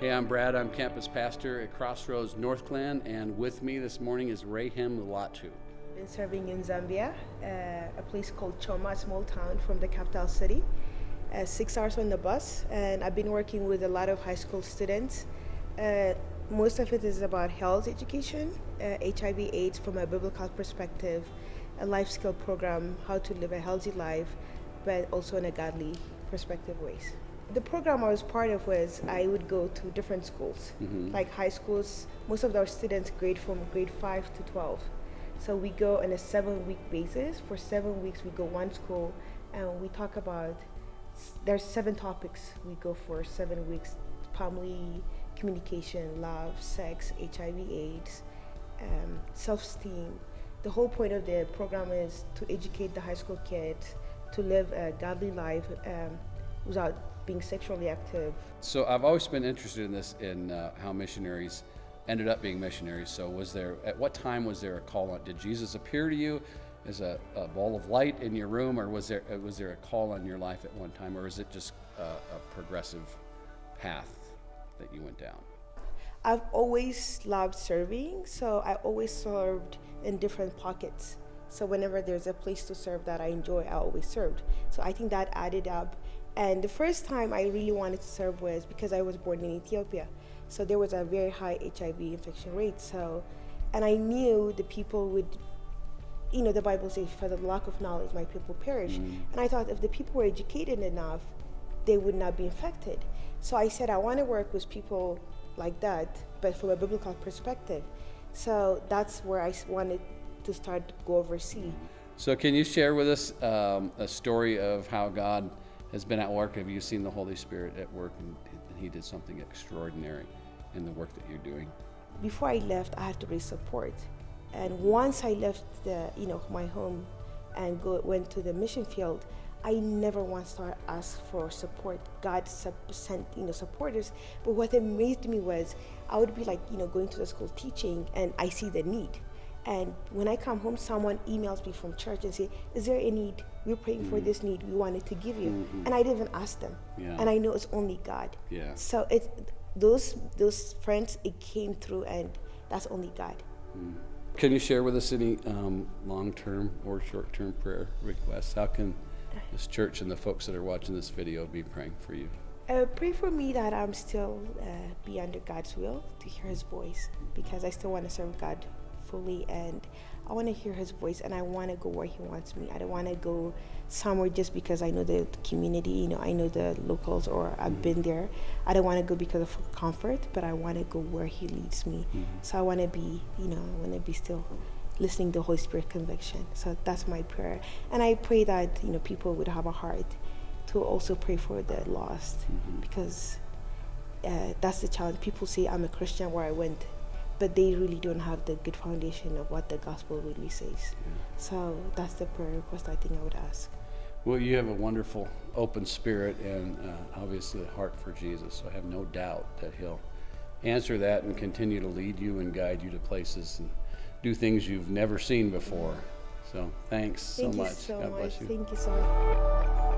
Hey, I'm Brad. I'm campus pastor at Crossroads Northglenn, and with me this morning is Rahem Mulatu. Been serving in Zambia, a place called Choma, a small town from the capital city. 6 hours on the bus, and I've been working with a lot of high school students. Most of it is about health education, HIV/AIDS from a biblical perspective, a life skill program, how to live a healthy life, but also in a godly perspective ways. The program I was part of was I would go to different schools, like high schools. Most of our students grade from grade 5 to 12. So we go on a 7-week basis. For 7 weeks, we go one school and we talk about, there's 7 topics we go for 7 weeks: family, communication, love, sex, HIV/AIDS, self-esteem. The whole point of the program is to educate the high school kids to live a godly life without being sexually active. So I've always been interested in this, in how missionaries ended up being missionaries. So at what time was there a call on? Did Jesus appear to you as a ball of light in your room, or was there a call on your life at one time, or is it just a progressive path that you went down? I've always loved serving, so I always served in different pockets. So whenever there's a place to serve that I enjoy, I always served. So I think that added up. And the first time I really wanted to serve was because I was born in Ethiopia. So there was a very high HIV infection rate. And I knew the people would, the Bible says, for the lack of knowledge, my people perish. And I thought if the people were educated enough, they would not be infected. So I said, I want to work with people like that, but from a biblical perspective. So that's where I wanted to start to go overseas. So can you share with us a story of how God has been at work? Have you seen the Holy Spirit at work, and He did something extraordinary in the work that you're doing? Before I left, I had to raise support. And once I left my home and went to the mission field, I never once thought ask for support. God sent supporters. But what amazed me was I would be going to the school teaching, and I see the need. And when I come home, someone emails me from church and say, is there a need? We're praying for this need. We wanted to give you. And I didn't even ask them. Yeah. And I know it's only God. Yeah. So those friends, it came through, and that's only God. Can you share with us any long-term or short-term prayer requests? How can this church and the folks that are watching this video be praying for you? Pray for me that I'm still be under God's will, to hear His voice, because I still want to serve God fully, and I want to hear His voice, and I want to go where He wants me. I don't want to go somewhere just because I know the community, I know the locals, or I've been there. I don't want to go because of comfort, but I want to go where He leads me. So I want to be, still listening to the Holy Spirit conviction. So that's my prayer, and I pray that people would have a heart to also pray for the lost, because that's the challenge. People say I'm a Christian where I went, but they really don't have the good foundation of what the gospel really says. Yeah. So that's the prayer request I think I would ask. Well, you have a wonderful open spirit and obviously a heart for Jesus. So I have no doubt that He'll answer that and continue to lead you and guide you to places and do things you've never seen before. So thanks so much. Thank you so God much. bless you. Thank you so much.